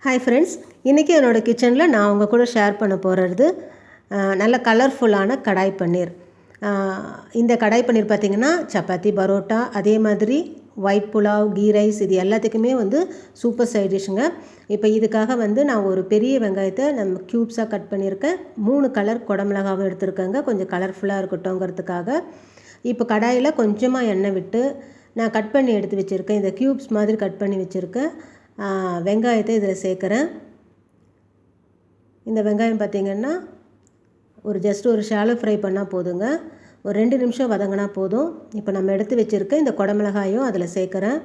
Hi friends, இன்றைக்கி என்னோடய கிச்சனில் நான் உங்கள் கூட ஷேர் பண்ண போகிறது நல்ல கலர்ஃபுல்லான கடாய் பன்னீர். இந்த கடாய் பன்னீர் பார்த்திங்கன்னா சப்பாத்தி, பரோட்டா, அதே மாதிரி ஒயிட் புலாவ், கீ ரைஸ் இது எல்லாத்துக்குமே சூப்பர் சைட் டிஷ்ஷுங்க. இப்போ இதுக்காக நான் ஒரு பெரிய வெங்காயத்தை நம்ம க்யூப்ஸாக கட் பண்ணியிருக்கேன். 3 கலர் குடமிளகாவும் எடுத்துருக்கேங்க, கொஞ்சம் கலர்ஃபுல்லாக இருக்கட்டும்ங்கிறதுக்காக. இப்போ கடாயில் கொஞ்சமாக எண்ணெய் விட்டு நான் கட் பண்ணி எடுத்து வச்சுருக்கேன், இந்த க்யூப்ஸ் மாதிரி கட் பண்ணி வச்சுருக்கேன் வெங்காயத்தை இதில் சேர்க்குறேன். இந்த வெங்காயம் பார்த்திங்கன்னா ஜஸ்ட் ஒரு ஷாலோ ஃப்ரை பண்ணால் போதுங்க, ஒரு 2 நிமிஷம் வதங்கினா போதும். இப்போ நம்ம எடுத்து வச்சுருக்க இந்த குடமிளகாயும் அதில் சேர்க்குறேன்.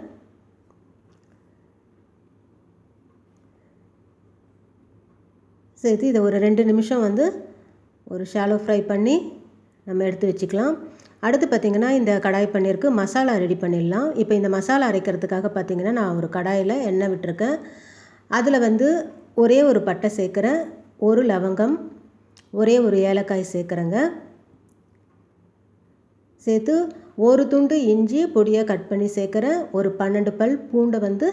சேர்த்து இதை ஒரு 2 நிமிஷம் ஒரு ஷாலோ ஃப்ரை பண்ணி நம்ம எடுத்து வச்சுக்கலாம். அடுத்து பார்த்திங்கன்னா இந்த கடாய் பன்னீருக்கு மசாலா ரெடி பண்ணிடலாம். இப்போ இந்த மசாலா அரைக்கிறதுக்காக பார்த்திங்கன்னா நான் ஒரு கடாயில் எண்ணெய் விட்டுருக்கேன். அதில் ஒரே ஒரு பட்டை சேர்க்குறேன், ஒரு லவங்கம், ஒரே ஒரு ஏலக்காய் சேர்க்குறேங்க. சேர்த்து ஒரு துண்டு இஞ்சி பொடியாக கட் பண்ணி சேர்க்குறேன். ஒரு 12 பல் பூண்டை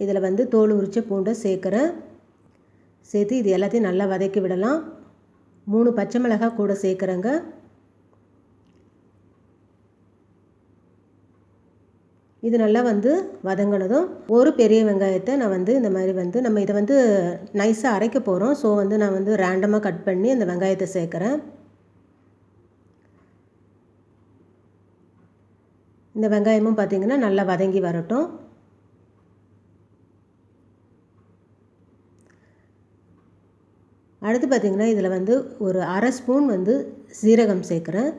இதில் தோல் உரித்த பூண்டை சேர்க்குறேன். சேர்த்து இது எல்லாத்தையும் நல்லா வதக்கி விடலாம். 3 பச்சை மிளகாய் கூட சேர்க்குறேங்க. இது நல்லா வதங்கினதும் ஒரு பெரிய வெங்காயத்தை நான் இந்த மாதிரி நம்ம இதை நைஸாக அரைக்க போகிறோம். ஸோ நான் ரேண்டமாக கட் பண்ணி அந்த வெங்காயத்தை சேர்க்குறேன். இந்த வெங்காயமும் பார்த்திங்கன்னா நல்லா வதங்கி வரட்டும். அடுத்து பார்த்திங்கன்னா இதில் ஒரு அரை ஸ்பூன் சீரகம் சேர்க்குறேன்.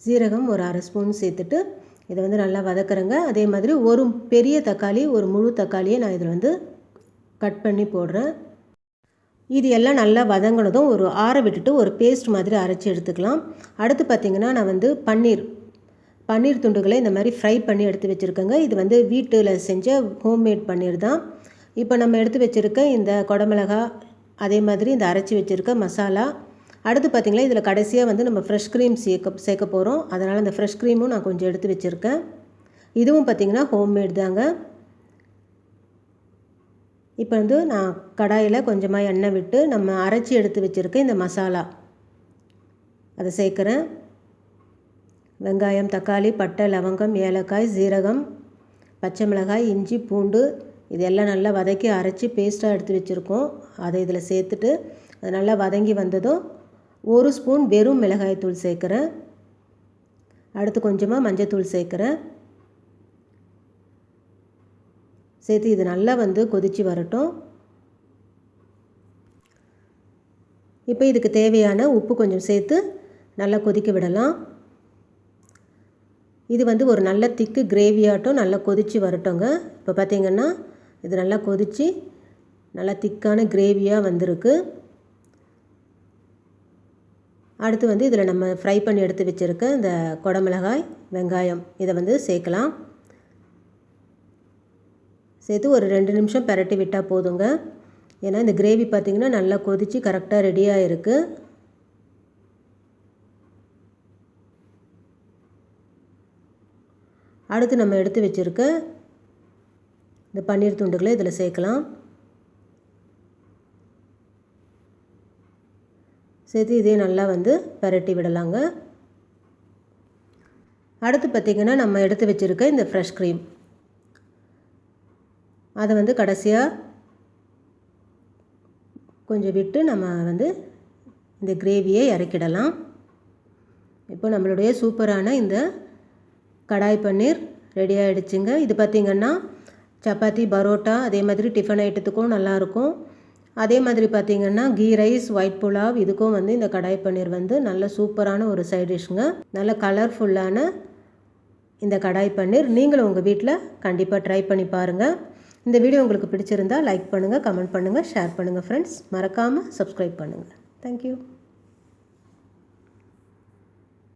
சீரகம் ஒரு அரை ஸ்பூன் சேர்த்துட்டு இதை நல்லா வதக்குறேங்க. அதே மாதிரி ஒரு பெரிய தக்காளி, ஒரு முழு தக்காளியை நான் இதில் கட் பண்ணி போடுறேன். இது எல்லாம் நல்லா வதங்கினதும் ஒரு ஆற விட்டுட்டு ஒரு பேஸ்ட் மாதிரி அரைச்சி எடுத்துக்கலாம். அடுத்து பார்த்திங்கன்னா நான் பன்னீர் துண்டுகளை இந்த மாதிரி ஃப்ரை பண்ணி எடுத்து வச்சுருக்கேங்க. இது வீட்டில் செஞ்ச ஹோம்மேட் பன்னீர் தான். இப்போ நம்ம எடுத்து வச்சுருக்க இந்த குடமிளகாய், அதே மாதிரி இந்த அரைச்சி வச்சுருக்க மசாலா, அடுத்து பார்த்திங்கன்னா இதில் கடைசியாக நம்ம ஃப்ரெஷ்க்ரீம் சேர்க்க போகிறோம். அதனால் அந்த ஃப்ரெஷ்க்ரீமும் நான் கொஞ்சம் எடுத்து வச்சுருக்கேன். இதுவும் பார்த்திங்கன்னா ஹோம்மேட் தாங்க. இப்போ நான் கடாயில் கொஞ்சமாக எண்ணெய் விட்டு நம்ம அரைச்சி எடுத்து வச்சுருக்க இந்த மசாலா அதை சேர்க்குறேன். வெங்காயம், தக்காளி, பட்டை, லவங்கம், ஏலக்காய், சீரகம், பச்சை மிளகாய், இஞ்சி, பூண்டு இது எல்லாம் நல்லா வதக்கி அரைச்சி பேஸ்ட்டாக எடுத்து வச்சுருக்கோம். அதை இதில் சேர்த்துட்டு அது நல்லா வதங்கி வந்ததும் ஒரு ஸ்பூன் வெறும் மிளகாய் தூள் சேர்க்குறேன். அடுத்து கொஞ்சமாக மஞ்சத்தூள் சேர்க்குறேன். சேர்த்து இது நல்லா கொதித்து வரட்டும். இப்போ இதுக்கு தேவையான உப்பு கொஞ்சம் சேர்த்து நல்லா கொதிக்க விடலாம். இது ஒரு நல்ல திக்கு கிரேவியாட்டம் நல்லா கொதித்து வரட்டுங்க. இப்போ பார்த்திங்கன்னா இது நல்லா கொதித்து நல்லா திக்கான கிரேவியாக வந்திருக்கு. அடுத்து இதில் நம்ம ஃப்ரை பண்ணி எடுத்து வச்சுருக்க இந்த குடமிளகாய், வெங்காயம் இதை சேர்க்கலாம். சேர்த்து ஒரு 2 நிமிஷம் பிரட்டி விட்டால் போதுங்க. ஏன்னா இந்த கிரேவி பார்த்திங்கன்னா நல்லா கொதித்து கரெக்டாக ரெடியாக இருக்குது. அடுத்து நம்ம எடுத்து வச்சுருக்க இந்த பன்னீர் துண்டுகளை இதில் சேர்க்கலாம். சேர்த்து இதே நல்லா பிரட்டி விடலாங்க. அடுத்து பார்த்திங்கன்னா நம்ம எடுத்து வச்சுருக்க இந்த ஃப்ரெஷ் க்ரீம் அதை கடைசியாக கொஞ்சம் விட்டு நம்ம இந்த கிரேவியை இறக்கிடலாம். இப்போ நம்மளுடைய சூப்பரான இந்த கடாய் பன்னீர் ரெடி ஆகிடுச்சுங்க. இது பார்த்திங்கன்னா சப்பாத்தி, பரோட்டா, அதே மாதிரி டிஃபன் ஐட்டத்துக்கும் நல்லாயிருக்கும். அதே மாதிரி பார்த்திங்கன்னா கீ ரைஸ், ஒயிட் புலாவ் இதுக்கும் இந்த கடாய் பன்னீர் நல்ல சூப்பரான ஒரு சைட் டிஷ்ஷுங்க. நல்ல கலர்ஃபுல்லான இந்த கடாய் பன்னீர் நீங்களும் உங்கள் வீட்டில் கண்டிப்பாக ட்ரை பண்ணி பாருங்கள். இந்த வீடியோ உங்களுக்கு பிடிச்சிருந்தால் லைக் பண்ணுங்கள், கமெண்ட் பண்ணுங்கள், ஷேர் பண்ணுங்கள் ஃப்ரெண்ட்ஸ். மறக்காமல் சப்ஸ்கிரைப் பண்ணுங்கள். தேங்க்யூ.